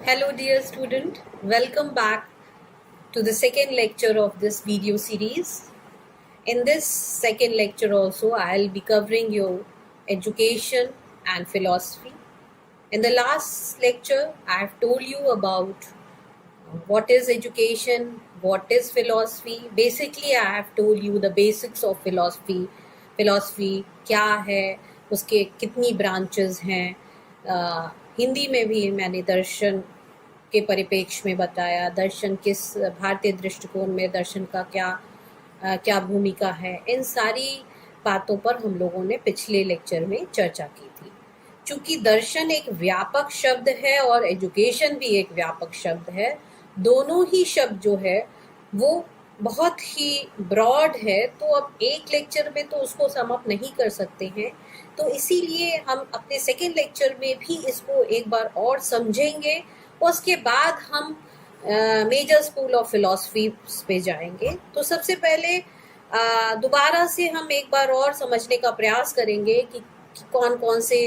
Hello dear student, welcome back to the second lecture of this video series. In this second lecture also, I'll be covering your education and philosophy. In the last lecture, I've told you about what is education, what is philosophy. Basically, I have told you the basics of philosophy. Philosophy क्या है, उसके कितनी branches हैं. हिंदी में भी मैंने दर्शन के परिप्रेक्ष्य में बताया, दर्शन किस भारतीय दृष्टिकोण में दर्शन का क्या भूमिका है. इन सारी बातों पर हम लोगों ने पिछले लेक्चर में चर्चा की थी. चूंकि दर्शन एक व्यापक शब्द है और एजुकेशन भी एक व्यापक शब्द है, दोनों ही शब्द जो है वो बहुत ही ब्रॉड है, तो अब एक लेक्चर में तो उसको सम अप नहीं कर सकते हैं. तो इसीलिए हम अपने सेकेंड लेक्चर में भी इसको एक बार और समझेंगे. उसके बाद हम मेजर स्कूल ऑफ फिलॉसफी पे जाएंगे. तो सबसे पहले दोबारा से हम एक बार और समझने का प्रयास करेंगे कि कौन कौन से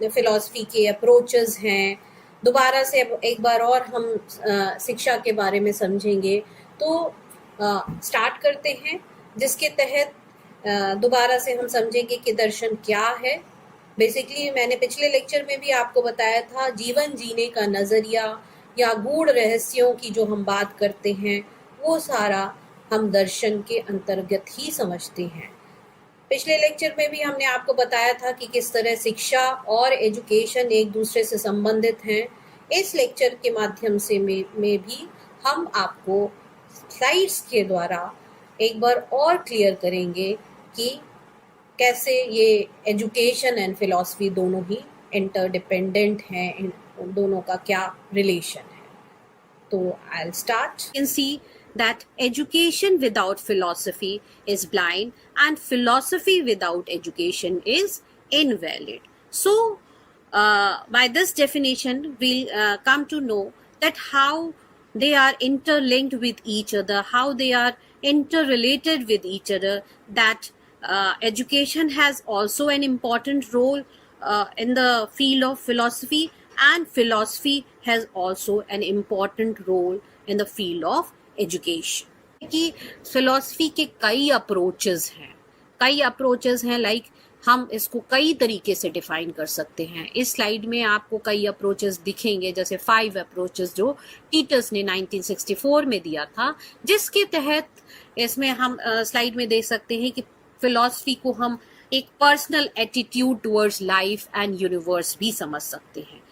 फिलॉसफी के अप्रोचेस हैं. दोबारा से एक बार और हम शिक्षा के बारे में समझेंगे. तो स्टार्ट करते हैं, जिसके तहत दोबारा से हम समझेंगे कि दर्शन क्या है. बेसिकली मैंने पिछले लेक्चर में भी आपको बताया था, जीवन जीने का नज़रिया या गूढ़ रहस्यों की जो हम बात करते हैं वो सारा हम दर्शन के अंतर्गत ही समझते हैं. पिछले लेक्चर में भी हमने आपको बताया था कि किस तरह शिक्षा और एजुकेशन एक दूसरे से संबंधित हैं. इस लेक्चर के माध्यम से में भी हम आपको स्लाइड्स के द्वारा एक बार और क्लियर करेंगे कि कैसे ये एजुकेशन एंड फिलॉसफी दोनों ही इंटरडिपेंडेंट हैं, इन दोनों का क्या रिलेशन है. तो I will start. You can see that education without philosophy is blind and philosophy without education is invalid. So by this definition we'll come to know that how they are interlinked with each other, how they are interrelated with each other, that education has also an important role in the field of philosophy, and philosophy has also an important role in the field of education. कि philosophy के कई approaches हैं, like हम इसको कई तरीके से define कर सकते हैं. इस स्लाइड में आपको कई अप्रोचेस दिखेंगे, जैसे 5 अप्रोचेस जो टीटस ने 1964 में दिया था, जिसके तहत इसमें हम स्लाइड में देख सकते हैं कि फिलॉसफी को हम एक personal attitude towards life and universe भी समझ सकते हैं.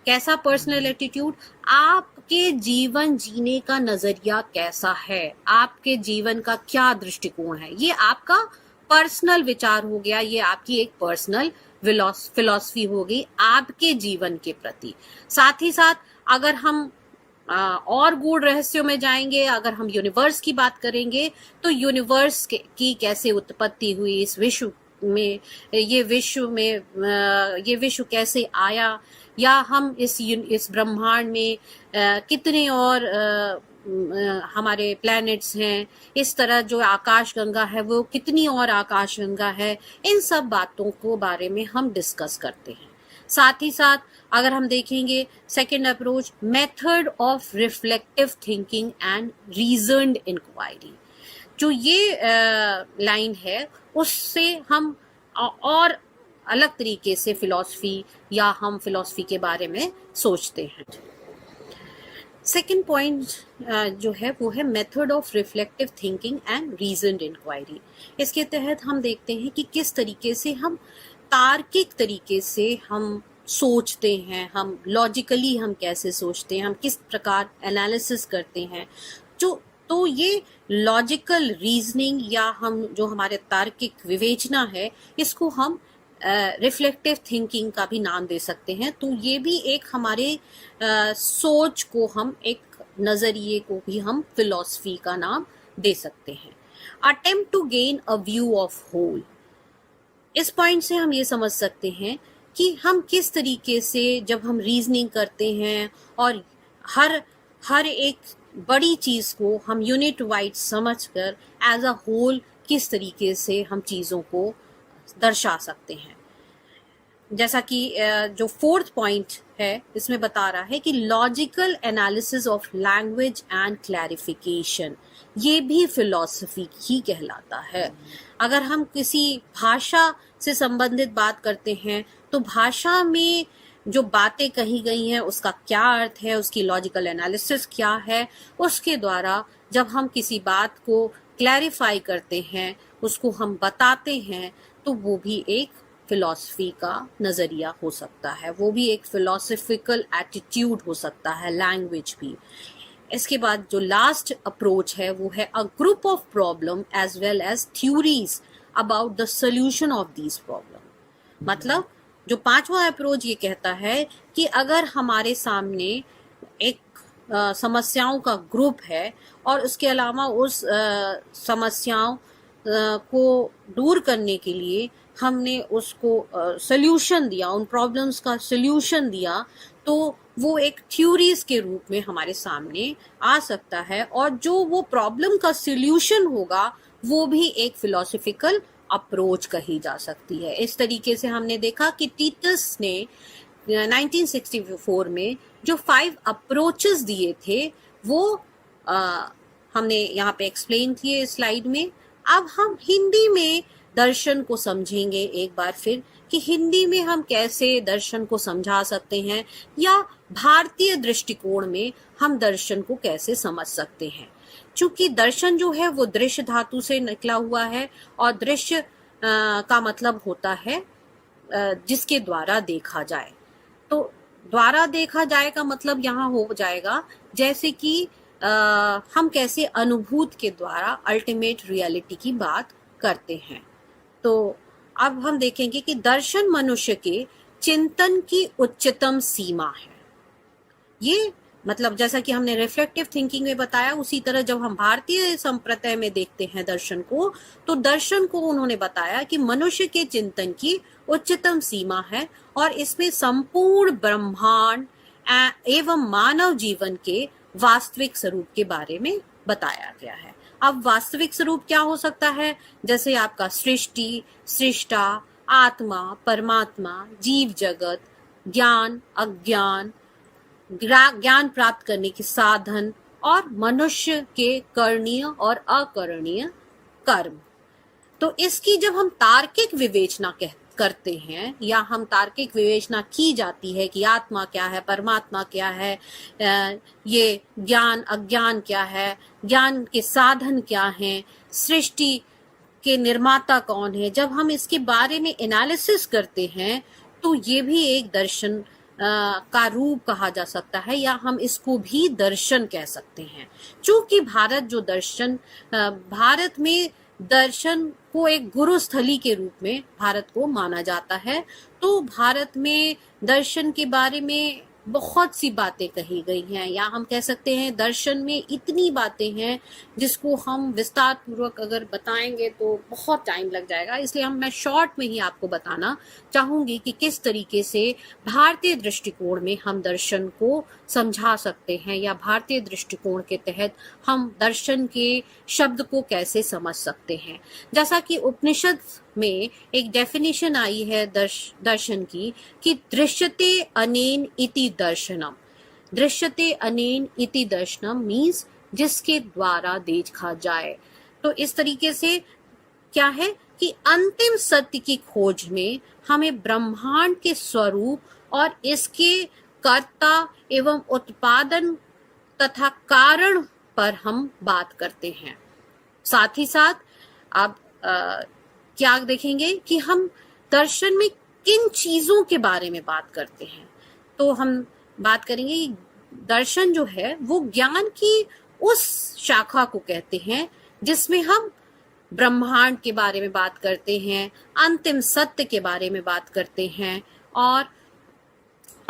कैसा पर्सनल एटीट्यूड? आपके जीवन जीने का नजरिया कैसा है, आपके जीवन का क्या दृष्टिकोण है, ये आपका पर्सनल विचार हो गया, ये आपकी एक पर्सनल फिलॉसफी हो गई आपके जीवन के प्रति. साथ ही साथ अगर हम और गूढ़ रहस्यों में जाएंगे, अगर हम यूनिवर्स की बात करेंगे तो यूनिवर्स की कैसे उत्पत्ति हुई, इस विश्व में ये विश्व कैसे आया, या हम इस ब्रह्मांड में कितने और हमारे प्लैनेट्स हैं, इस तरह जो आकाशगंगा है वो कितनी और आकाशगंगा है, इन सब बातों को बारे में हम डिस्कस करते हैं. साथ ही साथ अगर हम देखेंगे second approach, method of reflective thinking and reasoned inquiry, जो ये लाइन है उससे हम और अलग तरीके से फिलॉसफी या हम फिलॉसफी के बारे में सोचते हैं. सेकंड पॉइंट जो है वो है method of reflective thinking and reasoned inquiry. इसके तहत हम देखते हैं कि किस तरीके से हम तार्किक तरीके से हम सोचते हैं, हम लॉजिकली हम कैसे सोचते हैं, हम किस प्रकार एनालिसिस करते हैं. तो ये लॉजिकल रीजनिंग या हम जो हमारे तार्किक विवेचना है, इसको हम रिफ्लेक्टिव थिंकिंग का भी नाम दे सकते हैं. तो ये भी एक हमारे सोच को, हम एक नज़रिए को भी हम फिलॉसफी का नाम दे सकते हैं. Attempt to gain a view of whole, इस पॉइंट से हम ये समझ सकते हैं कि हम किस तरीके से जब हम रीजनिंग करते हैं और हर एक बड़ी चीज़ को हम यूनिट वाइज समझकर एज अ होल किस तरीके से हम चीज़ों को दर्शा सकते हैं. जैसा कि जो फोर्थ पॉइंट है इसमें बता रहा है कि logical analysis of language and clarification, ये भी फिलॉसफी ही कहलाता है। अगर हम किसी भाषा से संबंधित बात करते हैं तो भाषा में जो बातें कही गई हैं उसका क्या अर्थ है, उसकी लॉजिकल एनालिसिस क्या है, उसके द्वारा जब हम किसी बात को क्लैरिफाई करते हैं, उसको हम बताते हैं, तो वो भी एक फिलॉसफी का नज़रिया हो सकता है, वो भी एक फिलोसफिकल एटीट्यूड हो सकता है, लैंग्वेज भी। इसके बाद जो लास्ट अप्रोच है वो है a group of problem as well as theories about the solution of these problem. मतलब जो पांचवा अप्रोच ये कहता है कि अगर हमारे सामने एक समस्याओं का ग्रुप है और उसके अलावा उस समस्याओं को दूर करने के लिए हमने उसको सल्यूशन दिया, उन प्रॉब्लम्स का सल्यूशन दिया, तो वो एक थ्योरीज के रूप में हमारे सामने आ सकता है, और जो वो प्रॉब्लम का सल्यूशन होगा वो भी एक फिलोसफिकल अप्रोच कही जा सकती है। इस तरीके से हमने देखा कि टीटस ने 1964 में जो 5 अप्रोचेस दिए थे वो हमने यहाँ पे एक्सप्लेन किए स्लाइड में। अब हम हिंदी में दर्शन को समझेंगे एक बार फिर कि हिंदी में हम कैसे दर्शन को समझा सकते हैं, या भारतीय दृष्टिकोण में हम दर्शन को कैसे समझ सकते हैं। चूंकि दर्शन जो है वो दृश्य धातु से निकला हुआ है, और दृश्य का मतलब होता है जिसके द्वारा देखा जाए। तो द्वारा देखा जाए का मतलब यहाँ हो जाएगा जैसे कि हम कैसे अनुभूत के द्वारा अल्टीमेट रियलिटी की बात करते हैं। तो अब हम देखेंगे कि दर्शन मनुष्य के चिंतन की उच्चतम सीमा है। ये मतलब जैसा कि हमने रिफ्लेक्टिव थिंकिंग में बताया, उसी तरह जब हम भारतीय संप्रदाय में देखते हैं दर्शन को, तो दर्शन को उन्होंने बताया कि मनुष्य के चिंतन की उच्चतम सीमा है, और इसमें संपूर्ण ब्रह्मांड एवं मानव जीवन के वास्तविक स्वरूप के बारे में बताया गया है। अब वास्तविक स्वरूप क्या हो सकता है? जैसे आपका सृष्टि, सृष्टा, आत्मा, परमात्मा, जीव जगत, ज्ञान, अज्ञान, ज्ञान प्राप्त करने के साधन, और मनुष्य के करणीय और अकरणीय कर्म। तो इसकी जब हम तार्किक विवेचना करते हैं, या हम तार्किक विवेचना की जाती है कि आत्मा क्या है, परमात्मा क्या है, ये ज्ञान अज्ञान क्या है, ज्ञान के साधन क्या हैं, सृष्टि के निर्माता कौन है, जब हम इसके बारे में एनालिसिस करते हैं तो ये भी एक दर्शन का रूप कहा जा सकता है, या हम इसको भी दर्शन कह सकते हैं। चूंकि भारत में दर्शन को एक गुरु स्थली के रूप में भारत को माना जाता है, तो भारत में दर्शन के बारे में बहुत सी बातें कही गई हैं, या हम कह सकते हैं दर्शन में इतनी बातें हैं जिसको हम विस्तार पूर्वक अगर बताएंगे तो बहुत टाइम लग जाएगा। इसलिए मैं शॉर्ट में ही आपको बताना चाहूंगी कि किस तरीके से भारतीय दृष्टिकोण में हम दर्शन को समझा सकते हैं, या भारतीय दृष्टिकोण के तहत हम दर्शन के शब्द को कैसे समझ सकते हैं। जैसा कि उपनिषद में एक डेफिनेशन आई है दर्शन की कि दृश्यते अनेन इति दर्शनम। दृश्यते अनेन इति दर्शनम मीन्स जिसके द्वारा देखा जाए। तो इस तरीके से क्या है कि अंतिम सत्य की खोज में हमें ब्रह्मांड के स्वरूप और इसके कर्ता एवं उत्पादन तथा कारण पर हम बात करते हैं। साथ ही साथ आप क्या देखेंगे कि हम दर्शन में किन चीजों के बारे में बात करते हैं। तो हम बात करेंगे कि दर्शन जो है वो ज्ञान की उस शाखा को कहते हैं जिसमें हम ब्रह्मांड के बारे में बात करते हैं, अंतिम सत्य के बारे में बात करते हैं, और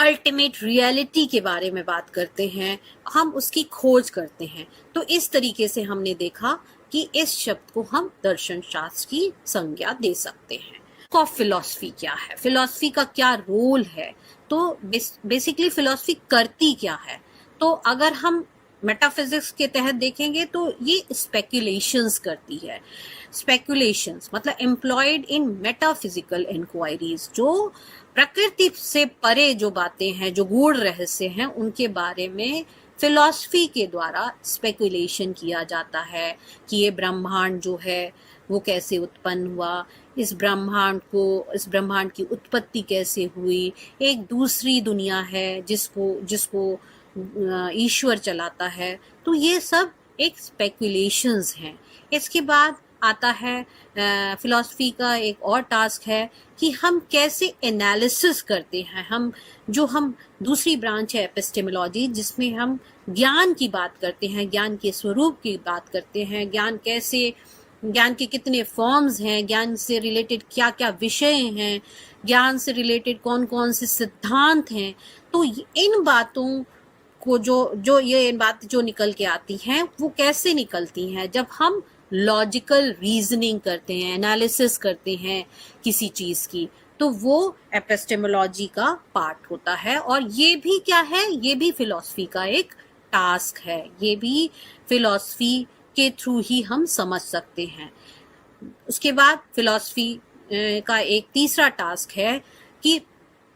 अल्टीमेट रियलिटी के बारे में बात करते हैं, हम उसकी खोज करते हैं। तो इस तरीके से हमने देखा कि इस शब्द को हम दर्शन शास्त्र की संज्ञा दे सकते हैं। फिलॉसफी क्या है, फिलॉसफी का क्या रोल है, तो बेसिकली फिलॉसफी करती क्या है। तो अगर हम मेटाफिजिक्स के तहत देखेंगे तो ये स्पेकुलेशंस करती है। स्पेकुलेशंस मतलब एम्प्लॉयड इन मेटाफिजिकल इंक्वायरीज, जो प्रकृति से परे जो बातें हैं, जो गूढ़ रहस्य हैं, उनके बारे में फिलॉसफी के द्वारा स्पेकुलेशन किया जाता है कि ये ब्रह्मांड जो है वो कैसे उत्पन्न हुआ, इस ब्रह्मांड की उत्पत्ति कैसे हुई, एक दूसरी दुनिया है जिसको ईश्वर चलाता है। तो ये सब एक स्पेकुलेशंस हैं। इसके बाद आता है फिलॉसफी का एक और टास्क है कि हम कैसे एनालिसिस करते हैं। हम दूसरी ब्रांच है एपिस्टेमोलॉजी, जिसमें हम ज्ञान की बात करते हैं, ज्ञान के स्वरूप की बात करते हैं, ज्ञान के कितने फॉर्म्स हैं, ज्ञान से रिलेटेड क्या क्या विषय हैं, ज्ञान से रिलेटेड कौन कौन से सिद्धांत हैं। तो इन बातों को इन बातें जो निकल के आती हैं वो कैसे निकलती हैं, जब हम लॉजिकल रीजनिंग करते हैं, एनालिसिस करते हैं किसी चीज की, तो वो एपिस्टेमोलॉजी का पार्ट होता है। और ये भी क्या है, ये भी फिलॉसफी का एक टास्क है, ये भी फिलॉसफी के थ्रू ही हम समझ सकते हैं। उसके बाद फिलॉसफी का एक तीसरा टास्क है कि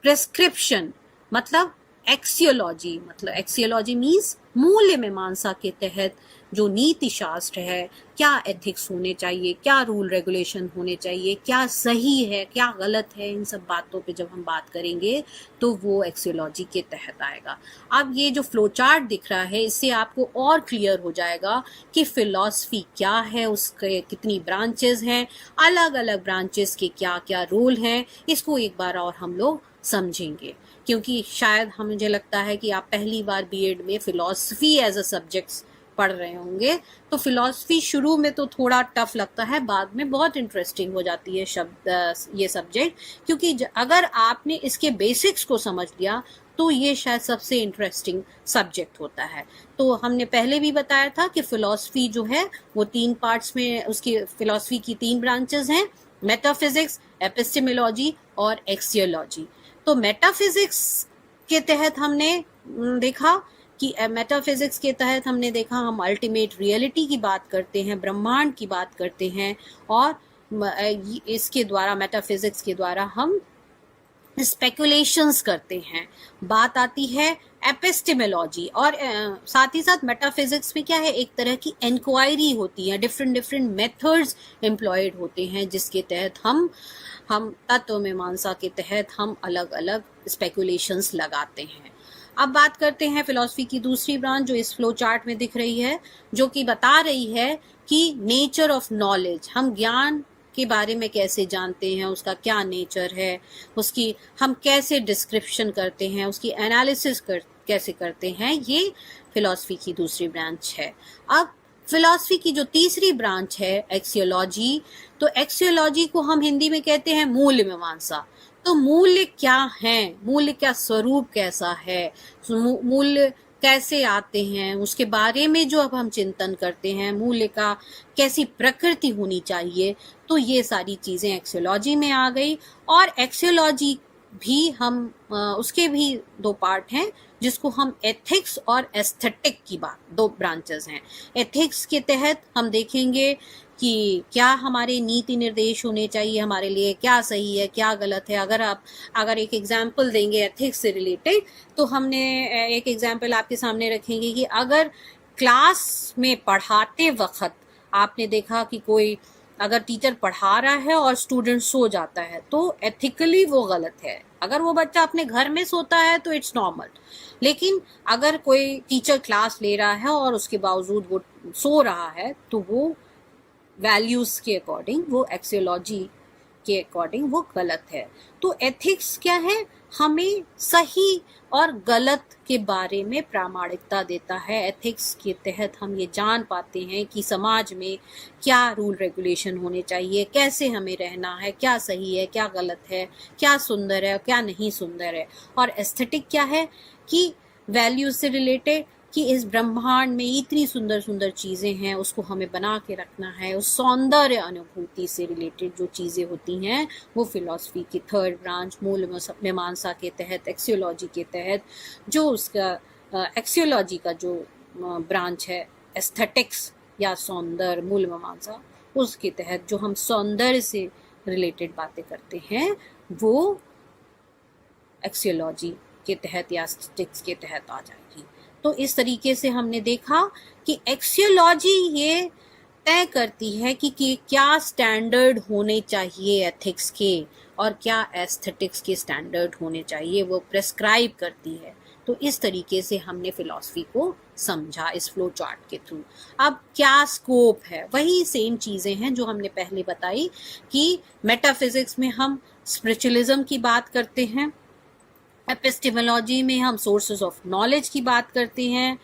प्रेस्क्रिप्शन मतलब एक्सियोलॉजी मीन्स मूल्य मीमांसा के तहत जो नीति शास्त्र है, क्या एथिक्स होने चाहिए, क्या रूल रेगुलेशन होने चाहिए, क्या सही है क्या गलत है, इन सब बातों पे जब हम बात करेंगे तो वो एक्सियोलॉजी के तहत आएगा। अब ये जो फ्लो चार्ट दिख रहा है, इससे आपको और क्लियर हो जाएगा कि फिलॉसफी क्या है, उसके कितनी ब्रांचेस हैं, अलग अलग ब्रांचेस के क्या क्या रोल हैं। इसको एक बार और हम लोग समझेंगे, क्योंकि शायद मुझे लगता है कि आप पहली बार बीएड में फिलॉसफी एज अ सब्जेक्ट पढ़ रहे होंगे, तो फिलॉसफी शुरू में तो थोड़ा टफ लगता है, बाद में बहुत इंटरेस्टिंग हो जाती है ये सब्जेक्ट, क्योंकि अगर आपने इसके बेसिक्स को समझ लिया तो ये शायद सबसे इंटरेस्टिंग सब्जेक्ट होता है। तो हमने पहले भी बताया था कि फिलॉसफी जो है वो 3 पार्ट्स में, उसकी फिलॉसफी की 3 ब्रांचेस हैं, मेटाफिजिक्स, एपिस्टेमोलॉजी और एक्सियोलॉजी। तो मेटाफिजिक्स के तहत हमने देखा हम अल्टीमेट रियलिटी की बात करते हैं, ब्रह्मांड की बात करते हैं, और इसके द्वारा मेटाफिजिक्स के द्वारा हम स्पेकुलेशंस करते हैं। बात आती है एपिस्टेमोलॉजी, और साथ ही साथ मेटाफिजिक्स में क्या है, एक तरह की इंक्वायरी होती है, डिफरेंट मेथड्स एम्प्लॉयड होते हैं, जिसके तहत हम तत्व मीमांसा के तहत हम अलग अलग स्पेकुलेशंस लगाते हैं। अब बात करते हैं फिलॉसफी की दूसरी ब्रांच जो इस फ्लो चार्ट में दिख रही है, जो कि बता रही है कि नेचर ऑफ नॉलेज, हम ज्ञान के बारे में कैसे जानते हैं, उसका क्या नेचर है, उसकी हम कैसे डिस्क्रिप्शन करते हैं, उसकी एनालिसिस कैसे करते हैं, ये फिलॉसफी की दूसरी ब्रांच है। अब फिलॉसफी की जो तीसरी ब्रांच है एक्सियोलॉजी, तो एक्सियोलॉजी को हम हिंदी में कहते हैं मूल्य मीमांसा। तो मूल्य क्या है, मूल्य का स्वरूप कैसा है, मूल्य कैसे आते हैं, उसके बारे में जो अब हम चिंतन करते हैं, मूल्य का कैसी प्रकृति होनी चाहिए, तो ये सारी चीजें एक्सियोलॉजी में आ गई। और एक्सियोलॉजी भी हम उसके भी 2 पार्ट हैं, जिसको हम एथिक्स और एस्थेटिक की बात, 2 ब्रांचेस हैं। एथिक्स के तहत हम देखेंगे कि क्या हमारे नीति निर्देश होने चाहिए, हमारे लिए क्या सही है क्या गलत है। अगर एक एग्जाम्पल देंगे एथिक्स से रिलेटेड, तो हमने एक एग्जाम्पल आपके सामने रखेंगे कि अगर क्लास में पढ़ाते वक्त आपने देखा कि कोई अगर टीचर पढ़ा रहा है और स्टूडेंट सो जाता है, तो एथिकली वो गलत है। अगर वो बच्चा अपने घर में सोता है तो इट्स नॉर्मल, लेकिन अगर कोई टीचर क्लास ले रहा है और उसके बावजूद वो सो रहा है, तो वो वैल्यूज के अकॉर्डिंग, वो एक्सियोलॉजी के अकॉर्डिंग वो गलत है। तो एथिक्स क्या है, हमें सही और गलत के बारे में प्रामाणिकता देता है। एथिक्स के तहत हम ये जान पाते हैं कि समाज में क्या रूल रेगुलेशन होने चाहिए, कैसे हमें रहना है, क्या सही है क्या गलत है, क्या सुंदर है क्या नहीं सुंदर है। और एस्थेटिक क्या है कि वैल्यूज से रिलेटेड, कि इस ब्रह्मांड में इतनी सुंदर सुंदर चीज़ें हैं, उसको हमें बना के रखना है। उस सौंदर्य अनुभूति से रिलेटेड जो चीज़ें होती हैं, वो फिलॉसफी की 3rd ब्रांच मूल मीमांसा के तहत, एक्सियोलॉजी के तहत, जो उसका एक्सियोलॉजी का जो ब्रांच है एस्थेटिक्स या सौंदर्य मूल मीमांसा, उसके तहत जो हम सौंदर्य से रिलेटेड बातें करते हैं वो एक्सियोलॉजी के तहत या एस्थेटिक्स के तहत आ जाएगी। तो इस तरीके से हमने देखा कि एक्सियोलॉजी ये तय करती है कि क्या स्टैंडर्ड होने चाहिए एथिक्स के और क्या एस्थेटिक्स के स्टैंडर्ड होने चाहिए, वो प्रेस्क्राइब करती है। तो इस तरीके से हमने फिलॉसफी को समझा इस फ्लो चार्ट के थ्रू। अब क्या स्कोप है, वही सेम चीज़ें हैं जो हमने पहले बताई कि मेटाफिजिक्स में हम स्पिरिचुअलिज्म की बात करते हैं, एपिस्टेमोलॉजी में हम सोर्सेज ऑफ नॉलेज की बात करते हैं,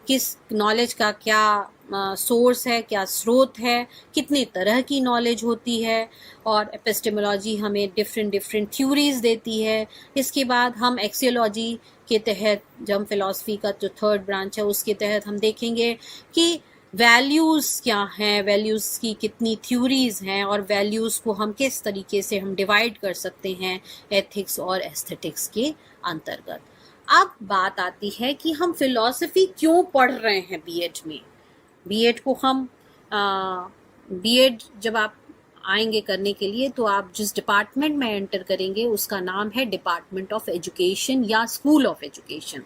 किस नॉलेज का क्या सोर्स है, क्या स्रोत है, कितने तरह की नॉलेज होती है, और एपिस्टेमोलॉजी हमें डिफरेंट थ्योरीज देती है। इसके बाद हम एक्सियोलॉजी के तहत, जब हम फिलॉसफी का जो थर्ड ब्रांच है उसके तहत हम देखेंगे कि वैल्यूज़ क्या हैं, वैल्यूज़ की कितनी थ्योरीज हैं और वैल्यूज़ को हम किस तरीके से हम डिवाइड कर सकते हैं एथिक्स और एस्थेटिक्स के अंतर्गत। अब बात आती है कि हम फिलॉसफी क्यों पढ़ रहे हैं बीएड में। बीएड को हम बीएड जब आप आएंगे करने के लिए तो आप जिस डिपार्टमेंट में एंटर करेंगे उसका नाम है डिपार्टमेंट ऑफ एजुकेशन या स्कूल ऑफ एजुकेशन।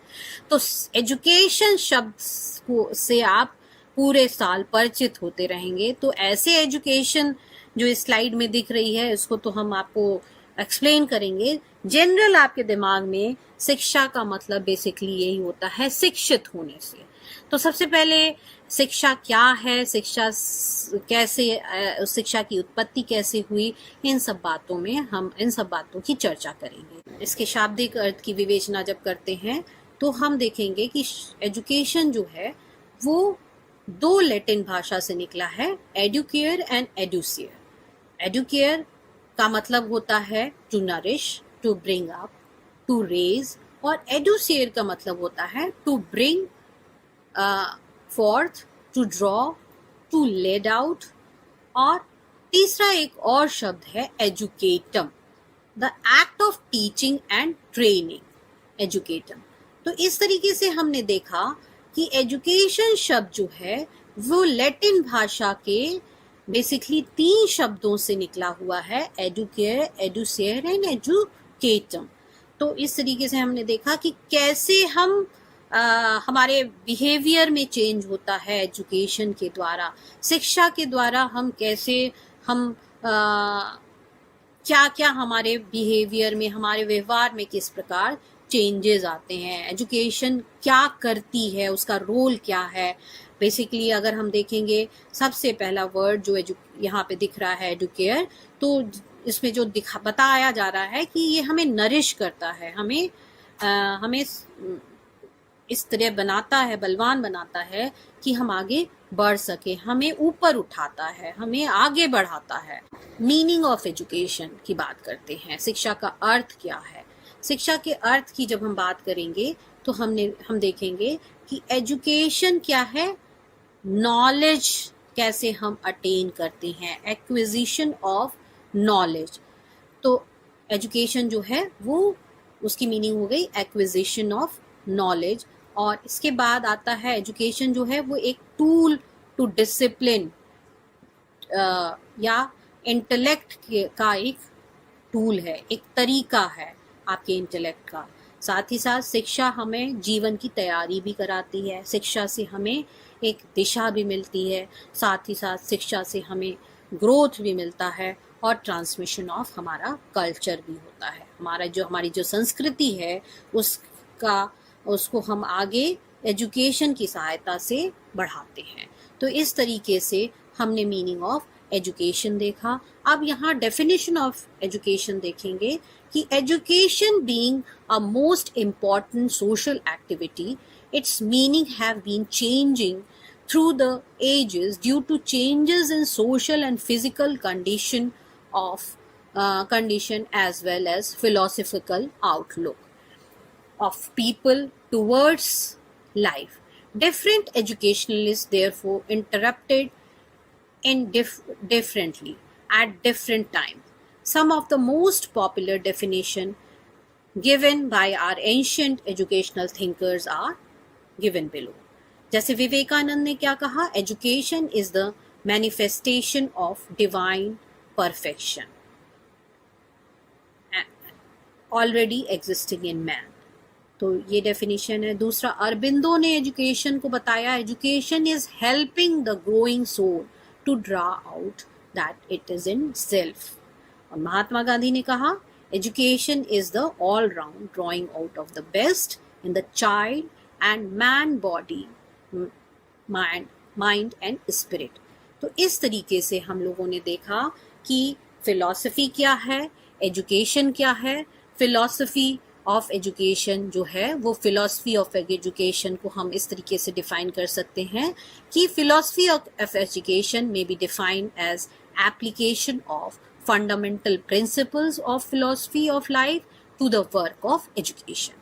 तो एजुकेशन शब्द से आप पूरे साल परिचित होते रहेंगे। तो ऐसे एजुकेशन जो इस स्लाइड में दिख रही है इसको तो हम आपको एक्सप्लेन करेंगे। जनरल आपके दिमाग में शिक्षा का मतलब बेसिकली यही होता है, शिक्षित होने से। तो सबसे पहले शिक्षा क्या है, शिक्षा कैसे, शिक्षा की उत्पत्ति कैसे हुई, इन सब बातों में हम इन सब बातों की चर्चा करेंगे। इसके शाब्दिक अर्थ की विवेचना जब करते हैं तो हम देखेंगे कि एजुकेशन जो है वो दो लैटिन भाषा से निकला है, एडुकेयर एंड एडुसियर। एडुकेयर का मतलब होता है to nourish, to bring up, to raise, और एडुसियर का मतलब होता है to bring forth, to draw, to lead out, और तीसरा एक और शब्द है एजुकेटम, the act of teaching and training, एजुकेटम। तो इस तरीके से हमने देखा कि एजुकेशन शब्द जो है वो लैटिन भाषा के बेसिकली 3 शब्दों से निकला हुआ है, एडुकेयर, एडुसियर एंड एजुकेटम। तो इस तरीके से हमने देखा कि कैसे हम हमारे बिहेवियर में चेंज होता है एजुकेशन के द्वारा, शिक्षा के द्वारा हम कैसे हम क्या क्या हमारे बिहेवियर में, हमारे व्यवहार में किस प्रकार चेंजेस आते हैं, एजुकेशन क्या करती है, उसका रोल क्या है। बेसिकली अगर हम देखेंगे सबसे पहला वर्ड जो यहाँ पे दिख रहा है एडुकेयर, तो इसमें जो बताया जा रहा है कि ये हमें नरिश करता है, हमें इस तरह बनाता है, बलवान बनाता है कि हम आगे बढ़ सके, हमें ऊपर उठाता है, हमें आगे बढ़ाता है। मीनिंग ऑफ एजुकेशन की बात करते हैं, शिक्षा का अर्थ क्या है। शिक्षा के अर्थ की जब हम बात करेंगे तो हम देखेंगे कि एजुकेशन क्या है, नॉलेज कैसे हम अटेन करते हैं, एक्विजिशन ऑफ नॉलेज। तो एजुकेशन जो है वो उसकी मीनिंग हो गई एक्विजिशन ऑफ नॉलेज। और इसके बाद आता है एजुकेशन जो है वो एक टूल टू डिसिप्लिन या इंटेलेक्ट का एक टूल है, एक तरीका है आपके इंटेलेक्ट का। साथ ही साथ शिक्षा हमें जीवन की तैयारी भी कराती है, शिक्षा से हमें एक दिशा भी मिलती है, साथ ही साथ शिक्षा से हमें ग्रोथ भी मिलता है और ट्रांसमिशन ऑफ हमारा कल्चर भी होता है। हमारी जो संस्कृति है उसको हम आगे एजुकेशन की सहायता से बढ़ाते हैं। तो इस तरीके से हमने मीनिंग ऑफ एजुकेशन देखा। अब यहाँ डेफिनेशन ऑफ एजुकेशन देखेंगे कि education being a most important social activity, its meaning have been changing through the ages due to changes in social and physical condition as well as philosophical outlook of people towards life. Different educationalists therefore interpreted in differently at different times. Some of the most popular definition given by our ancient educational thinkers are given below. जैसे विवेकानंद ने क्या कहा, education is the manifestation of divine perfection already existing in man. तो ये definition है। दूसरा, अरबिंदो ने education को बताया, education is helping the growing soul to draw out that it is in self. और महात्मा गांधी ने कहा, education is the all round drawing out of the best in the child and man body, mind and spirit. तो इस तरीके से हम लोगों ने देखा कि फिलॉसफी क्या है, एजुकेशन क्या है। फिलॉसफी ऑफ एजुकेशन जो है वो फिलॉसफी ऑफ एजुकेशन को हम इस तरीके से डिफाइन कर सकते हैं कि फिलॉसफी ऑफ एजुकेशन में be defined as application of fundamental principles of philosophy of life to the work of education.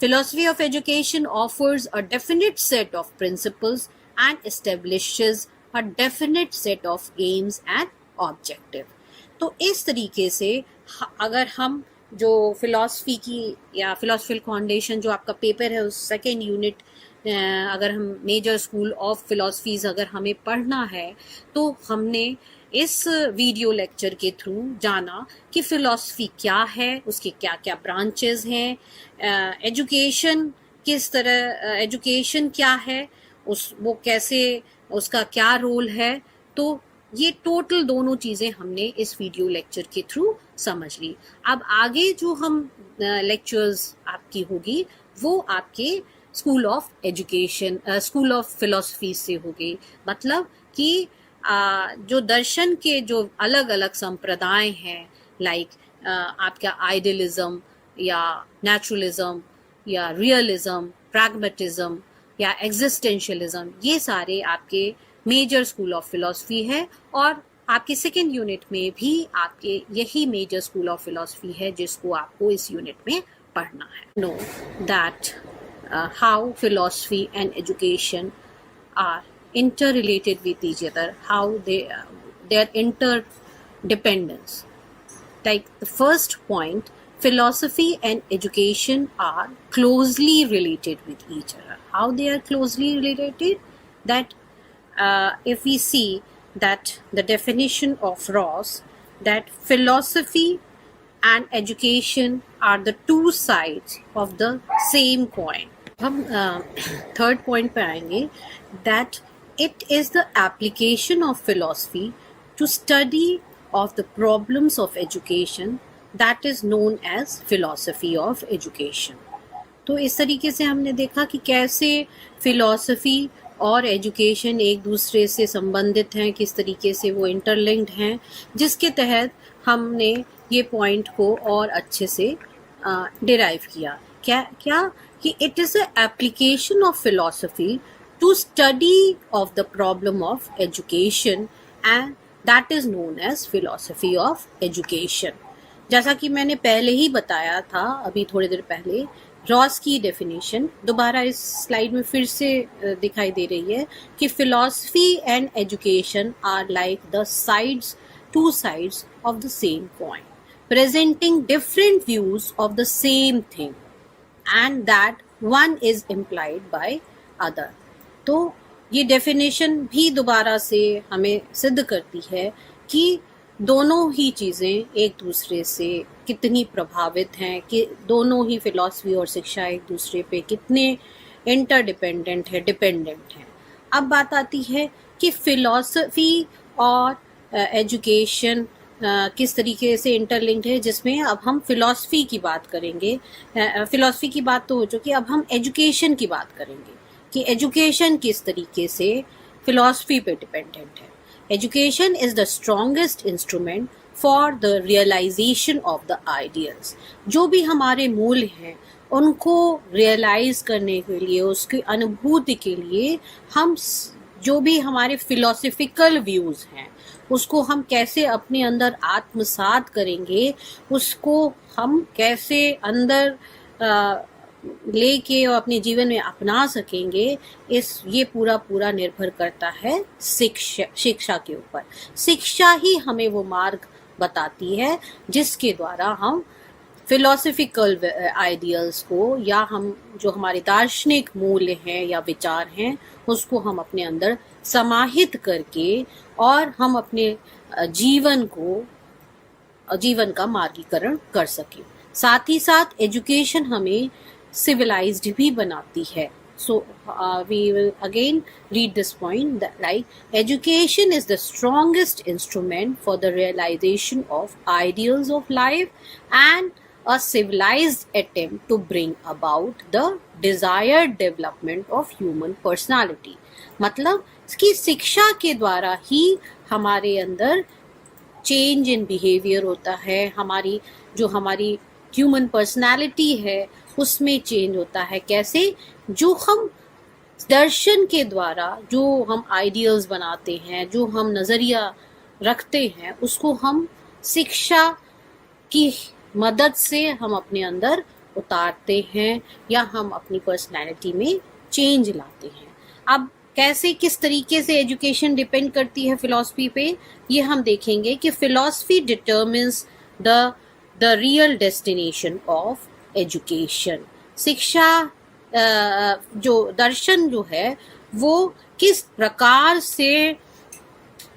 Philosophy of education offers a definite set of principles and establishes a definite set of aims and objective. तो इस तरीके से अगर हम जो philosophy की या philosophical foundation जो आपका पेपर है उस सेकेंड यूनिट, अगर हम मेजर स्कूल ऑफ फिलॉसफीज अगर हमें पढ़ना है तो हमने इस वीडियो लेक्चर के थ्रू जाना कि फिलॉसफी क्या है, उसके क्या क्या ब्रांचेस हैं, एजुकेशन किस तरह, एजुकेशन क्या है, वो कैसे, उसका क्या रोल है। तो ये टोटल दोनों चीज़ें हमने इस वीडियो लेक्चर के थ्रू समझ ली। अब आगे जो हम लेक्चर्स आपकी होगी वो आपके school of education, school of philosophy से होगी। मतलब कि जो दर्शन के जो अलग अलग संप्रदाय हैं, लाइक आपका आइडियलिज्म या नेचुरलिज्म या रियलिज्म, प्रैग्मेटिज्म या एग्जिस्टेंशियलिज्म, ये सारे आपके मेजर स्कूल ऑफ फिलॉसफी है। और आपके सेकेंड यूनिट में भी आपके यही मेजर स्कूल ऑफ फिलॉसफी है जिसको आपको इस यूनिट में पढ़ना है। Know that how philosophy and education are interrelated with each other, how their interdependence. Like the first point, philosophy and education are closely related with each other. How they are closely related? That if we see that the definition of Ross, that philosophy and education are the two sides of the same coin. हम third point पे आएंगे, that it is the application of philosophy to study of the problems of education that is known as philosophy of education. तो इस तरीके से हमने देखा कि कैसे फिलॉसफी और एजुकेशन एक दूसरे से संबंधित हैं, किस तरीके से वो इंटरलिंक्ड हैं, जिसके तहत हमने ये पॉइंट को और अच्छे से डिराइव किया। क्या कि it is an application of philosophy to study of the problem of education and that is known as philosophy of education. जैसा कि मैंने पहले ही बताया था अभी थोड़ी देर पहले, रॉस की डेफिनेशन दोबारा इस स्लाइड में फिर से दिखाई दे रही है कि philosophy and education are like the two sides of the same coin, presenting different views of the same thing and that one is implied by other. तो ये डेफिनेशन भी दोबारा से हमें सिद्ध करती है कि दोनों ही चीज़ें एक दूसरे से कितनी प्रभावित हैं, कि दोनों ही फिलॉसफी और शिक्षा एक दूसरे पे कितने इंटरडिपेंडेंट है, डिपेंडेंट हैं। अब बात आती है कि फिलॉसफी और एजुकेशन किस तरीके से इंटरलिंक्ड है, जिसमें अब हम फिलॉसफी की बात करेंगे। फिलॉसफी की बात तो हो चुकी, अब हम एजुकेशन की बात करेंगे कि एजुकेशन किस तरीके से फिलॉसफी पे डिपेंडेंट है। Education is the strongest instrument for the realisation of the ideals. जो भी हमारे मूल हैं उनको रियलाइज करने के लिए, उसकी अनुभूति के लिए हम जो भी हमारे फिलोसफिकल व्यूज़ हैं उसको हम कैसे अपने अंदर आत्मसात करेंगे, उसको हम कैसे अंदर लेके और अपने जीवन में अपना सकेंगे, ये पूरा निर्भर करता है शिक्षा के ऊपर। शिक्षा ही हमें वो मार्ग बताती है जिसके द्वारा हम फिलोसफिकल आइडियल्स को, या हम जो हमारे दार्शनिक मूल्य हैं या विचार हैं उसको हम अपने अंदर समाहित करके और हम अपने जीवन का मार्गीकरण कर सकें। साथ ही साथ एजुकेशन हमें सिविलाइज्ड भी बनाती है। So we will again read this point that, like, education is the strongest instrument for the realization of ideals of life and a civilized attempt to bring about the desired development of human personality। मतलब कि शिक्षा के द्वारा ही हमारे अंदर change in behaviour होता है, हमारी ह्यूमन पर्सनालिटी है उसमें चेंज होता है। कैसे? जो हम दर्शन के द्वारा जो हम आइडियल्स बनाते हैं, जो हम नज़रिया रखते हैं, उसको हम शिक्षा की मदद से हम अपने अंदर उतारते हैं या हम अपनी पर्सनैलिटी में चेंज लाते हैं। अब कैसे, किस तरीके से एजुकेशन डिपेंड करती है फिलॉसफी पे, ये हम देखेंगे कि philosophy determines the real destination of education. शिक्षा जो दर्शन जो है वो किस प्रकार से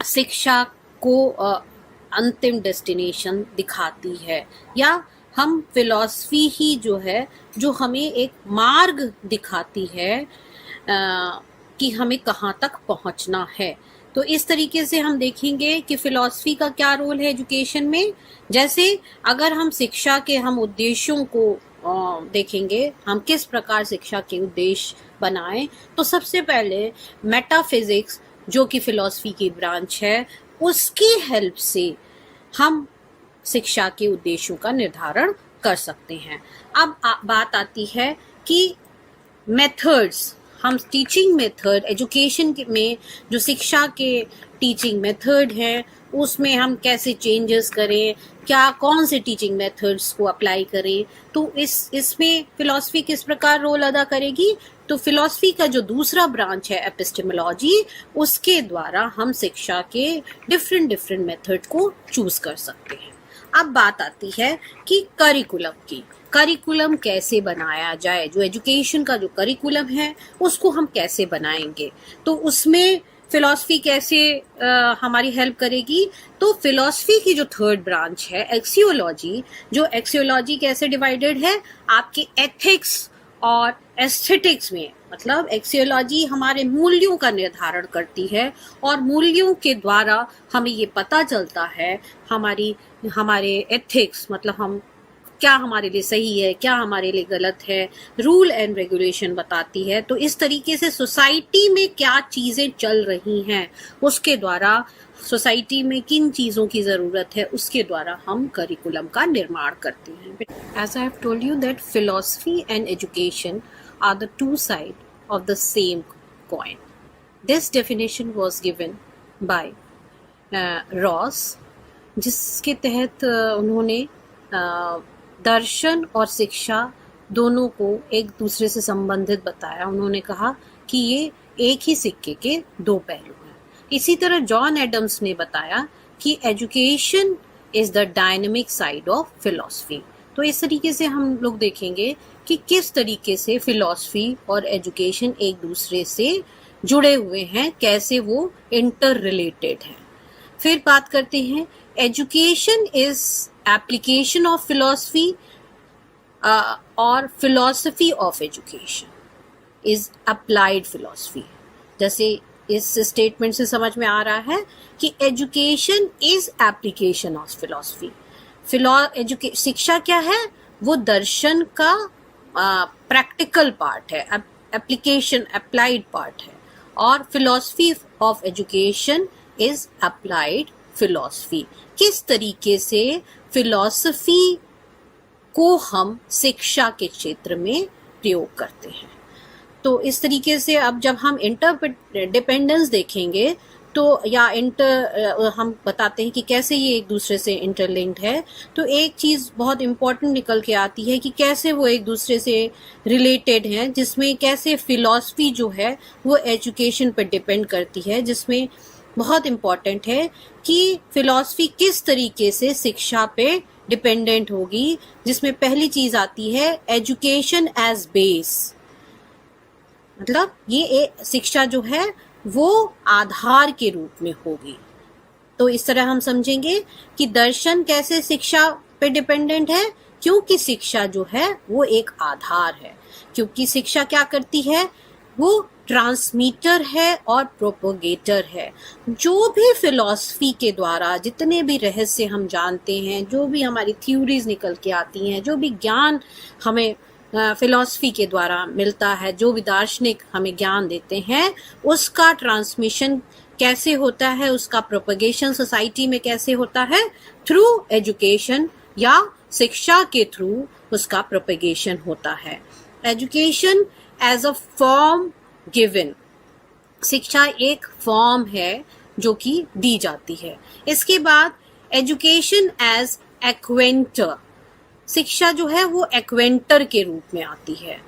शिक्षा को अंतिम डेस्टिनेशन दिखाती है, या हम फिलॉसफी ही जो है जो हमें एक मार्ग दिखाती है कि हमें कहाँ तक पहुँचना है। तो इस तरीके से हम देखेंगे कि फिलॉसफी का क्या रोल है एजुकेशन में। जैसे अगर हम शिक्षा के हम उद्देश्यों को देखेंगे, हम किस प्रकार शिक्षा के उद्देश्य बनाएं, तो सबसे पहले मेटाफिजिक्स जो कि फिलॉसफी की ब्रांच है उसकी हेल्प से हम शिक्षा के उद्देश्यों का निर्धारण कर सकते हैं। अब बात आती है कि मेथड्स, हम टीचिंग मेथड एजुकेशन में जो शिक्षा के टीचिंग मेथड हैं उसमें हम कैसे चेंजेस करें, क्या कौन से टीचिंग मेथड्स को अप्लाई करें, तो इसमें फिलॉसफी किस प्रकार रोल अदा करेगी। तो फिलॉसफी का जो दूसरा ब्रांच है एपिस्टेमोलॉजी, उसके द्वारा हम शिक्षा के डिफरेंट मेथड को चूज कर सकते हैं। अब बात आती है कि करिकुलम की, करिकुलम कैसे बनाया जाए, जो एजुकेशन का जो करिकुलम है उसको हम कैसे बनाएंगे, तो उसमें फिलॉसफी कैसे हमारी हेल्प करेगी। तो फिलॉसफी की जो थर्ड ब्रांच है एक्सियोलॉजी, जो एक्सियोलॉजी कैसे डिवाइडेड है आपके एथिक्स और एस्थेटिक्स में, मतलब एक्सियोलॉजी हमारे मूल्यों का निर्धारण करती है और मूल्यों के द्वारा हमें ये पता चलता है हमारे एथिक्स, मतलब हम क्या हमारे लिए सही है, क्या हमारे लिए गलत है, रूल एंड रेगुलेशन बताती है। तो इस तरीके से सोसाइटी में क्या चीज़ें चल रही हैं उसके द्वारा, सोसाइटी में किन चीज़ों की ज़रूरत है उसके द्वारा हम करिकुलम का निर्माण करते हैं। As I have told you that philosophy and education are the two side of the same coin. This definition was given by Ross, जिसके तहत उन्होंने दर्शन और शिक्षा दोनों को एक दूसरे से संबंधित बताया। उन्होंने कहा कि ये एक ही सिक्के के दो पहलू हैं। इसी तरह जॉन एडम्स ने बताया कि education is the dynamic side of philosophy. तो इस तरीके से हम लोग देखेंगे कि किस तरीके से फिलॉसफी और एजुकेशन एक दूसरे से जुड़े हुए हैं, कैसे वो इंटर रिलेटेड हैं। फिर बात करते हैं education is application of philosophy और philosophy of education is applied philosophy. जैसे इस स्टेटमेंट से समझ में आ रहा है कि education is application of philosophy. शिक्षा क्या है, वो दर्शन का प्रैक्टिकल पार्ट है, एप्लीकेशन अप्लाइड पार्ट है, और philosophy of education is applied philosophy. किस तरीके से फिलॉसफी को हम शिक्षा के क्षेत्र में प्रयोग करते हैं। तो इस तरीके से अब जब हम इंटरडिपेंडेंस देखेंगे तो या हम बताते हैं कि कैसे ये एक दूसरे से इंटरलिंक्ड है, तो एक चीज़ बहुत इम्पॉर्टेंट निकल के आती है कि कैसे वो एक दूसरे से रिलेटेड हैं, जिसमें कैसे फिलॉसफी जो है वो एजुकेशन पर डिपेंड करती है, जिसमें बहुत इम्पॉर्टेंट है कि फिलॉसफी किस तरीके से शिक्षा पे डिपेंडेंट होगी, जिसमें पहली चीज आती है एजुकेशन एज बेस। मतलब ये शिक्षा जो है वो आधार के रूप में होगी। तो इस तरह हम समझेंगे कि दर्शन कैसे शिक्षा पे डिपेंडेंट है, क्योंकि शिक्षा जो है वो एक आधार है। क्योंकि शिक्षा क्या करती है, वो ट्रांसमीटर है और प्रोपोगेटर है। जो भी फिलॉसफी के द्वारा जितने भी रहस्य हम जानते हैं, जो भी हमारी थ्योरीज निकल के आती हैं, जो भी ज्ञान हमें फिलॉसफी के द्वारा मिलता है, जो भी दार्शनिक हमें ज्ञान देते हैं, उसका ट्रांसमिशन कैसे होता है, उसका प्रोपगेशन सोसाइटी में कैसे होता है, थ्रू एजुकेशन या शिक्षा के थ्रू उसका प्रोपगेशन होता है। Education as a form given, शिक्षा एक फॉर्म है जो कि दी जाती है। इसके बाद एजुकेशन एज एक्वेंटर, शिक्षा जो है वो एक्वेंटर के रूप में आती है।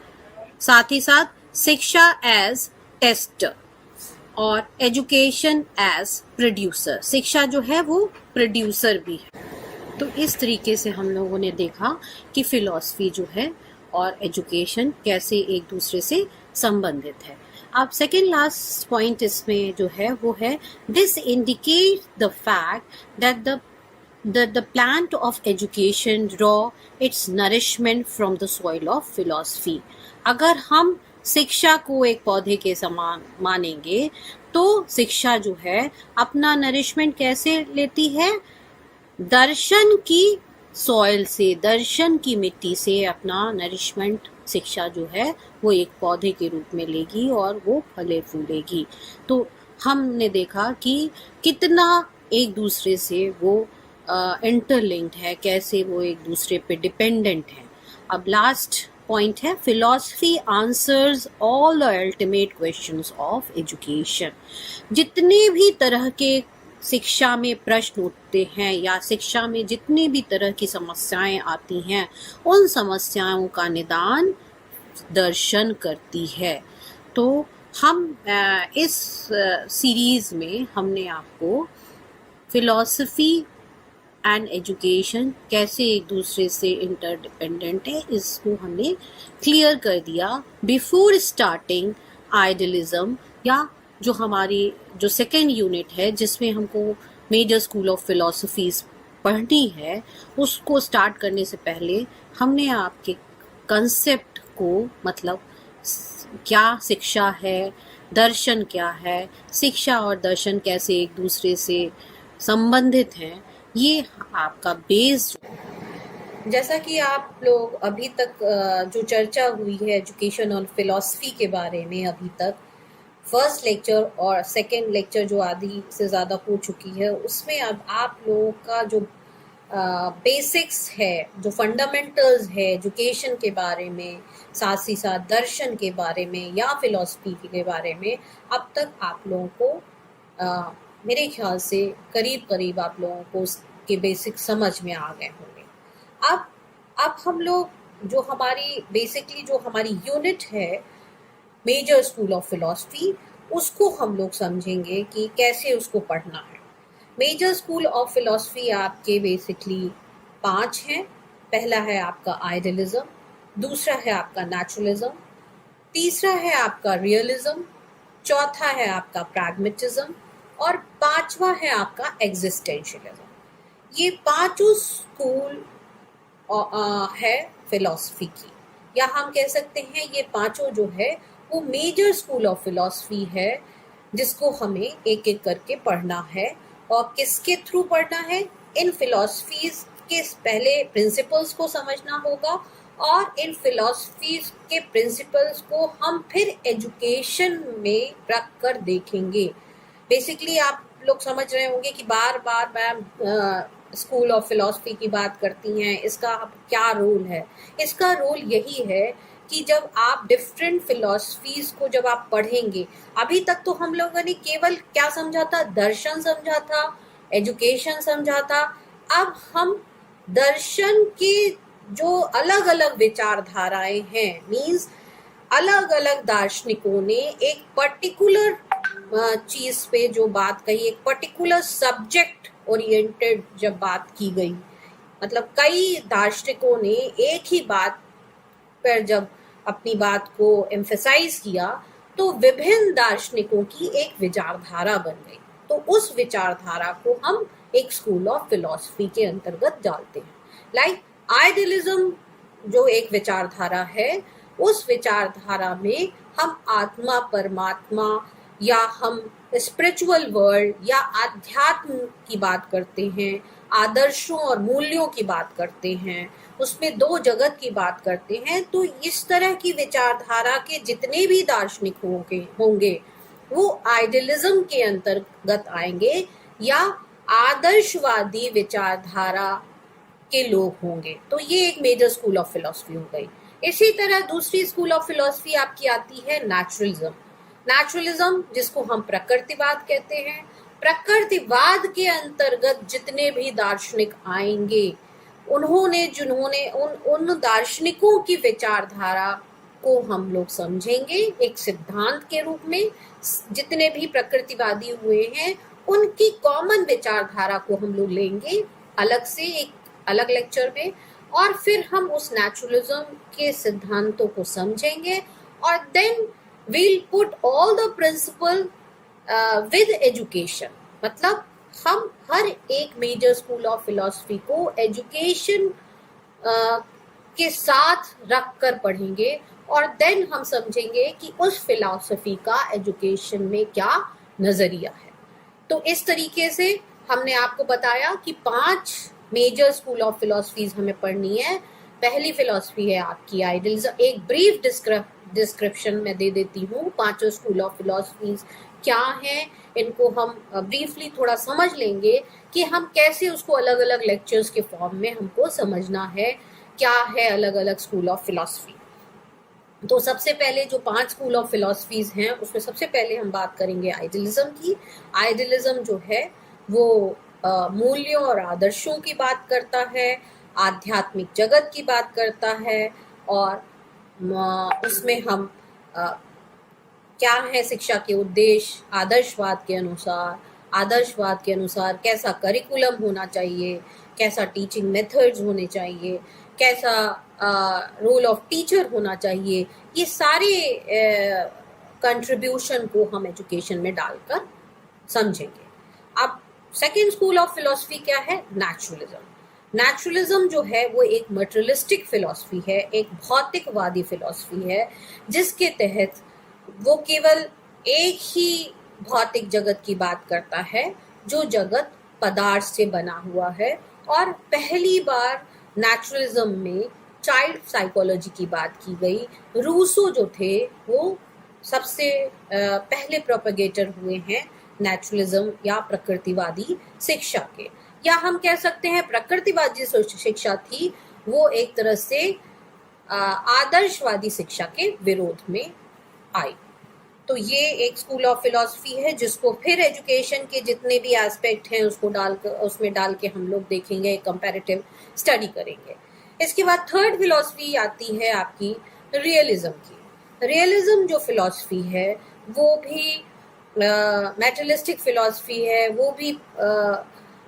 साथ ही साथ शिक्षा एज टेस्टर और एजुकेशन एज प्रोड्यूसर, शिक्षा जो है वो प्रोड्यूसर भी है। तो इस तरीके से हम लोगों ने देखा कि फिलॉसफी जो है और एजुकेशन कैसे एक दूसरे से संबंधित है। अब सेकेंड लास्ट पॉइंट इसमें जो है वो है, this indicate the fact that the plant of education draw its nourishment from the soil of philosophy। अगर हम शिक्षा को एक पौधे के समान मानेंगे तो शिक्षा जो है अपना नरिशमेंट कैसे लेती है, दर्शन की सॉइल से, दर्शन की मिट्टी से अपना नरिशमेंट शिक्षा जो है वो एक पौधे के रूप में लेगी और वो फले फूलेगी। तो हमने देखा कि कितना एक दूसरे से वो इंटरलिंक्ड है, कैसे वो एक दूसरे पे डिपेंडेंट है। अब लास्ट पॉइंट है, philosophy answers all the ultimate questions of education. जितने भी तरह के शिक्षा में प्रश्न उठते हैं या शिक्षा में जितनी भी तरह की समस्याएं आती हैं, उन समस्याओं का निदान दर्शन करती है। तो हम इस सीरीज में हमने आपको फिलॉसफी एंड एजुकेशन कैसे एक दूसरे से इंटरडिपेंडेंट है, इसको हमने क्लियर कर दिया। बिफोर स्टार्टिंग आइडियलिज्म, या जो हमारी जो सेकेंड यूनिट है जिसमें हमको मेजर स्कूल ऑफ फिलॉसफीज पढ़नी है, उसको स्टार्ट करने से पहले हमने आपके कंसेप्ट को, मतलब क्या शिक्षा है, दर्शन क्या है, शिक्षा और दर्शन कैसे एक दूसरे से संबंधित हैं, ये आपका बेस। जैसा कि आप लोग अभी तक जो चर्चा हुई है एजुकेशन और फिलॉसफी के बारे में, अभी तक फर्स्ट लेक्चर और सेकंड लेक्चर जो आधी से ज़्यादा हो चुकी है, उसमें अब आप लोगों का जो बेसिक्स है, जो फंडामेंटल्स है एजुकेशन के बारे में, साथ ही साथ दर्शन के बारे में या फिलॉसफी के बारे में, अब तक आप लोगों को मेरे ख्याल से करीब आप लोगों को उसके बेसिक समझ में आ गए होंगे। अब हम लोग जो हमारी बेसिकली जो हमारी यूनिट है मेजर स्कूल ऑफ फिलॉसफी, उसको हम लोग समझेंगे कि कैसे उसको पढ़ना है। मेजर स्कूल ऑफ फिलॉसफी आपके बेसिकली 5 हैं। पहला है आपका आइडियलिज्म, दूसरा है आपका नेचुरलिज्म, तीसरा है आपका रियलिज्म, चौथा है आपका प्रैग्मेटिज्म और पांचवा है आपका एग्जिस्टेंशियलिज्म। ये पांचों स्कूल है फिलॉसफी की, या हम कह सकते हैं ये पांचों जो है वो मेजर स्कूल ऑफ फिलॉसफी है, जिसको हमें एक एक करके पढ़ना है। और किसके थ्रू पढ़ना है, इन फिलॉसफीज के पहले प्रिंसिपल्स को समझना होगा और इन फिलॉसफीज के प्रिंसिपल्स को हम फिर एजुकेशन में रख कर देखेंगे। बेसिकली आप लोग समझ रहे होंगे कि बार बार मैम स्कूल ऑफ फिलॉसफी की बात करती हैं, इसका क्या रोल है। इसका रोल यही है कि जब आप डिफरेंट फिलॉसफीज को जब आप पढ़ेंगे, अभी तक तो हम लोगों ने केवल क्या समझा था, दर्शन समझा था, एजुकेशन समझा था। अब हम दर्शन के जो अलग अलग विचारधाराएं हैं, मीन्स अलग अलग दार्शनिकों ने एक पर्टिकुलर चीज पे जो बात कही, एक पर्टिकुलर सब्जेक्ट ओरिएंटेड जब बात की गई, मतलब कई दार्शनिकों ने एक ही बात पर जब अपनी बात को एम्फेसाइज किया तो विभिन्न दार्शनिकों की एक विचारधारा बन गई। तो उस विचारधारा को हम एक स्कूल ऑफ फिलॉसफी के अंतर्गत डालते हैं। लाइक आइडियलिज्म जो एक विचारधारा है, उस विचारधारा में हम आत्मा, परमात्मा या हम स्पिरिचुअल वर्ल्ड या आध्यात्म की बात करते हैं, आदर्शों और मूल्यों की बात करते हैं, उसमें दो जगत की बात करते हैं। तो इस तरह की विचारधारा के जितने भी दार्शनिक होंगे वो आइडियलिज्म के अंतर्गत आएंगे या आदर्शवादी विचारधारा के लोग होंगे। तो ये एक मेजर स्कूल ऑफ फिलॉसफी हो गई। इसी तरह दूसरी स्कूल ऑफ फिलॉसफी आपकी आती है नेचुरलिज्म। नेचुरलिज्म जिसको हम प्रकृतिवाद कहते हैं। प्रकृतिवाद के अंतर्गत जितने भी दार्शनिक आएंगे जिन्होंने उन दार्शनिकों की विचारधारा को हम लोग समझेंगे एक सिद्धांत के रूप में। जितने भी प्रकृतिवादी हुए हैं उनकी कॉमन विचारधारा को हम लोग लेंगे अलग से एक अलग लेक्चर में, और फिर हम उस नेचुरलिज्म के सिद्धांतों को समझेंगे और then we'll put all the principle with education. मतलब हम हर एक मेजर स्कूल ऑफ फिलॉसफी को एजुकेशन के साथ रख कर पढ़ेंगे और देन हम समझेंगे कि उस फिलॉसफी का एजुकेशन में क्या नजरिया है। तो इस तरीके से हमने आपको बताया कि 5 मेजर स्कूल ऑफ फिलॉसफीज हमें पढ़नी है। पहली फिलॉसफी है आपकी आइडियलिज्म। एक ब्रीफ डिस्क्रिप्शन में दे देती हूँ 5 स्कूल ऑफ फिलॉसफीज क्या हैं। इनको हम ब्रीफली थोड़ा समझ लेंगे कि हम कैसे उसको अलग अलग लेक्चर्स के फॉर्म में हमको समझना है क्या है अलग अलग स्कूल ऑफ फिलॉसफी। तो सबसे पहले जो 5 स्कूल ऑफ फिलॉसफीज हैं उसमें सबसे पहले हम बात करेंगे आइडियलिज्म की। आइडियलिज्म जो है वो मूल्यों और आदर्शों की बात करता है, आध्यात्मिक जगत की बात करता है, और उसमें हम क्या है शिक्षा के उद्देश्य, आदर्शवाद के अनुसार कैसा करिकुलम होना चाहिए, कैसा टीचिंग मेथड्स होने चाहिए, कैसा रोल ऑफ टीचर होना चाहिए। ये सारे कंट्रीब्यूशन को हम एजुकेशन में डालकर समझेंगे। अब सेकेंड स्कूल ऑफ फिलॉसफी क्या है? नेचुरलिज्म। नेचुरलिज्म जो है वो एक मटेरियलिस्टिक फिलॉसफी है, एक भौतिकवादी फिलॉसफी है, जिसके तहत वो केवल एक ही भौतिक जगत की बात करता है जो जगत पदार्थ से बना हुआ है। और पहली बार नेचुरलिज्म में चाइल्ड साइकोलॉजी की बात की गई। रूसो जो थे वो सबसे पहले प्रोपेगेटर हुए हैं नेचुरलिज्म या प्रकृतिवादी शिक्षा के, या हम कह सकते हैं प्रकृतिवादी शिक्षा थी वो एक तरह से आदर्शवादी शिक्षा के विरोध में आई। तो ये एक स्कूल ऑफ फिलॉसफी है जिसको फिर एजुकेशन के जितने भी एस्पेक्ट हैं उसमें डाल के हम लोग देखेंगे, कंपैरेटिव स्टडी करेंगे। इसके बाद थर्ड फिलॉसफी आती है आपकी रियलिज्म की। रियलिज्म जो फिलॉसफी है वो भी मैटेरियलिस्टिक फिलॉसफी है, वो भी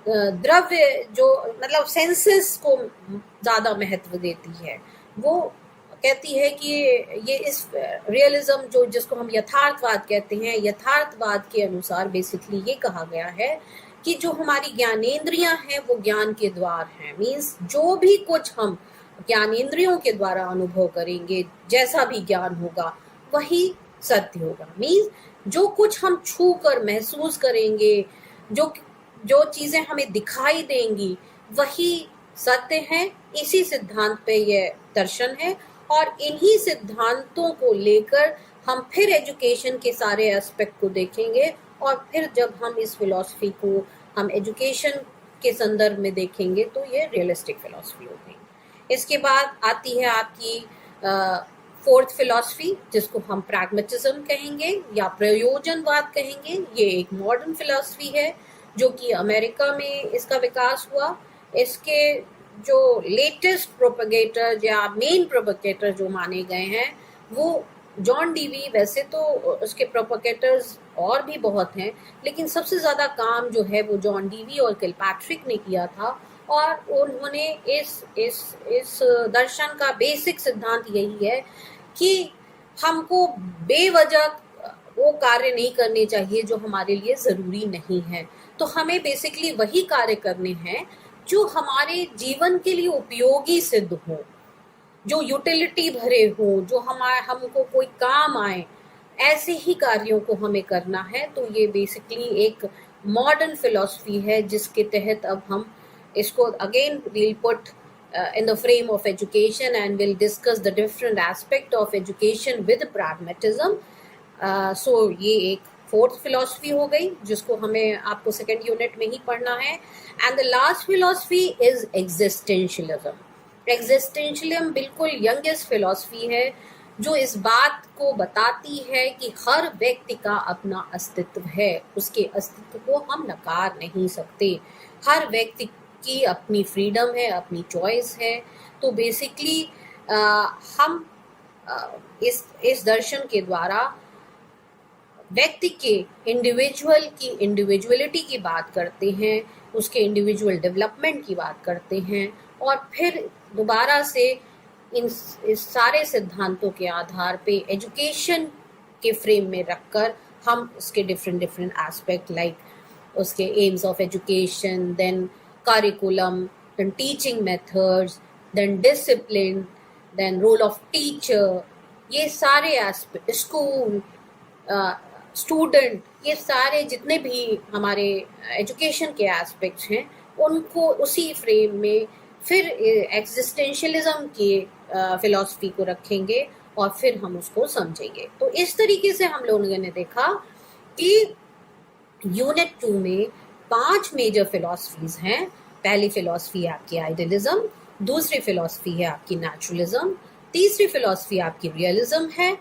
द्रव्य जो मतलब सेंसेस को ज़्यादा महत्व देती है। वो कहती है कि ये इस रियलिज्म जो जिसको हम यथार्थवाद कहते हैं, यथार्थवाद के अनुसार बेसिकली ये कहा गया है कि जो हमारी ज्ञानेंद्रियां हैं वो ज्ञान के द्वार हैं। मीन्स जो भी कुछ हम ज्ञानेंद्रियों के द्वारा अनुभव करेंगे, जैसा भी ज्ञान होगा वही सत्य होगा। मीन्स जो कुछ हम छू कर महसूस करेंगे, जो चीजें हमें दिखाई देंगी वही सत्य है। इसी सिद्धांत पे ये दर्शन है और इन्हीं सिद्धांतों को लेकर हम फिर एजुकेशन के सारे एस्पेक्ट को देखेंगे और फिर जब हम इस फिलॉसफी को हम एजुकेशन के संदर्भ में देखेंगे तो ये रियलिस्टिक फिलॉसफी हो गई। इसके बाद आती है आपकी फोर्थ फिलॉसफी जिसको हम प्रैग्मेटिज्म कहेंगे या प्रयोजनवाद कहेंगे। ये एक मॉडर्न फिलॉसफी है जो कि अमेरिका में इसका विकास हुआ। इसके जो लेटेस्ट प्रोपेगेटर या मेन प्रोपेगेटर जो माने गए हैं वो जॉन डीवी। वैसे तो उसके प्रोपेगेटर्स और भी बहुत हैं, लेकिन सबसे ज़्यादा काम जो है वो जॉन डीवी और किलपैट्रिक ने किया था और उन्होंने इस दर्शन का बेसिक सिद्धांत यही है कि हमको बेवजह वो कार्य नहीं करने चाहिए जो हमारे लिए ज़रूरी नहीं है। तो हमें बेसिकली वही कार्य करने हैं जो हमारे जीवन के लिए उपयोगी सिद्ध हो, जो यूटिलिटी भरे हो, जो हमको कोई काम आए, ऐसे ही कार्यों को हमें करना है। तो ये बेसिकली एक मॉडर्न फिलॉसफी है जिसके तहत अब हम इसको again will put in the frame of education and we'll discuss the different aspect of education with pragmatism. So ये एक फोर्थ फिलॉसफी हो गई जिसको हमें आपको सेकेंड यूनिट में ही पढ़ना है। And the last philosophy is existentialism. Existentialism बिल्कुल यंगेस्ट फिलॉसफी है जो इस बात को बताती है कि हर व्यक्ति का अपना अस्तित्व है, उसके अस्तित्व को हम नकार नहीं सकते। हर व्यक्ति की अपनी फ्रीडम है, अपनी चॉइस है। तो बेसिकली हम इस दर्शन के द्वारा व्यक्ति के इंडिविजुअल की इंडिविजुअलिटी की बात करते हैं, उसके इंडिविजुअल डेवलपमेंट की बात करते हैं और फिर दोबारा से इस सारे सिद्धांतों के आधार पे एजुकेशन के फ्रेम में रखकर हम उसके डिफरेंट एस्पेक्ट लाइक उसके aims of education, then curriculum, then teaching methods, then discipline, then role of teacher, ये सारे एस्पेक्ट, स्कूल, स्टूडेंट, ये सारे जितने भी हमारे एजुकेशन के एस्पेक्ट्स हैं उनको उसी फ्रेम में फिर एग्जिस्टेंशियलिज्म की फिलॉसफी को रखेंगे और फिर हम उसको समझेंगे। तो इस तरीके से हम लोगों ने देखा कि यूनिट 2 में 5 मेजर फिलॉसफीज हैं। पहली फिलॉसफी है आपकी आइडियलिज्म, दूसरी फिलॉसफी है आपकी नेचुरलिज्म, तीसरी फिलॉसफी आपकी रियलिज्म है,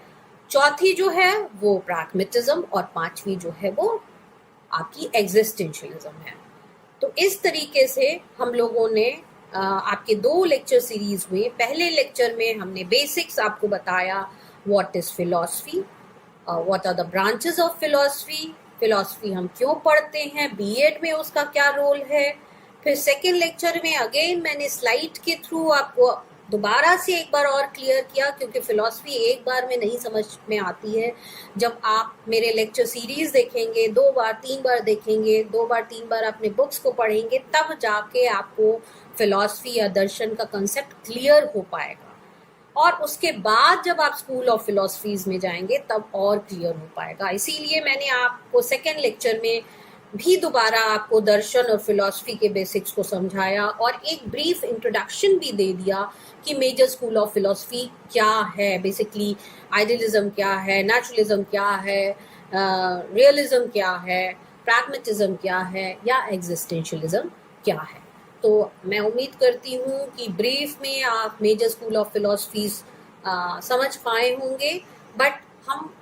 चौथी जो है वो प्रैग्मेटिज्म और पांचवी जो है वो आपकी एग्जिस्टेंशियलिज्म है। तो इस तरीके से हम लोगों ने आपके 2 लेक्चर सीरीज में, पहले लेक्चर में हमने बेसिक्स आपको बताया, what is philosophy, what are the branches of philosophy, philosophy हम क्यों पढ़ते हैं, बीएड में उसका क्या रोल है। फिर सेकेंड लेक्चर में अगेन मैंने स्लाइड के थ्रू आपको दोबारा से एक बार और क्लियर किया, क्योंकि फिलॉसफी एक बार में नहीं समझ में आती है। जब आप मेरे लेक्चर सीरीज देखेंगे, 2 बार 3 बार देखेंगे, 2 बार 3 बार अपने बुक्स को पढ़ेंगे, तब जाके आपको फिलॉसफी या दर्शन का कंसेप्ट क्लियर हो पाएगा। और उसके बाद जब आप स्कूल ऑफ फिलॉसफीज में जाएंगे तब और क्लियर हो पाएगा। इसीलिए मैंने आपको सेकेंड लेक्चर में भी दोबारा आपको दर्शन और फिलॉसफी के बेसिक्स को समझाया और एक ब्रीफ इंट्रोडक्शन भी दे दिया कि मेजर स्कूल ऑफ फिलॉसफी क्या है, बेसिकली आइडियलिज्म क्या है, नेचुरलिज्म क्या है, रियलिज्म क्या है, प्रैग्मेटिज्म क्या है या एग्जिस्टेंशियलिज्म क्या है। तो मैं उम्मीद करती हूँ कि ब्रीफ में आप मेजर स्कूल ऑफ फिलॉसफीज समझ पाए होंगे। बट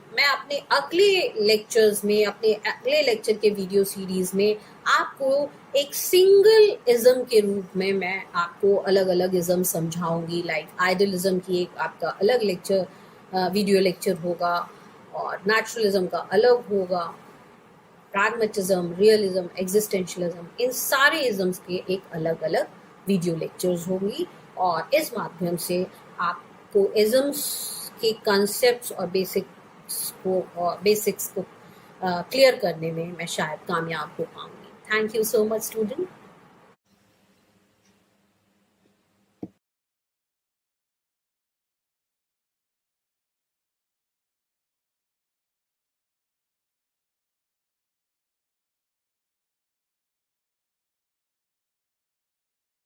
मैं अपने अगले लेक्चर्स में, अपने अगले लेक्चर के वीडियो सीरीज में आपको एक सिंगल इज्म के रूप में मैं आपको अलग अलग इज्म समझाऊंगी। लाइक आइडियलिज्म की एक आपका अलग लेक्चर, वीडियो लेक्चर होगा और नेचुरलिज्म का अलग होगा, प्रैग्मेटिज्म, रियलिज्म, एग्जिस्टेंशियलिज्म, इन सारे इज्म्स के एक अलग अलग वीडियो लेक्चर्स होंगी। और इस माध्यम से आपको इज्म्स के कॉन्सेप्ट्स और बेसिक्स को क्लियर करने में मैं शायद कामयाब हो पाऊंगी। Thank you so much student.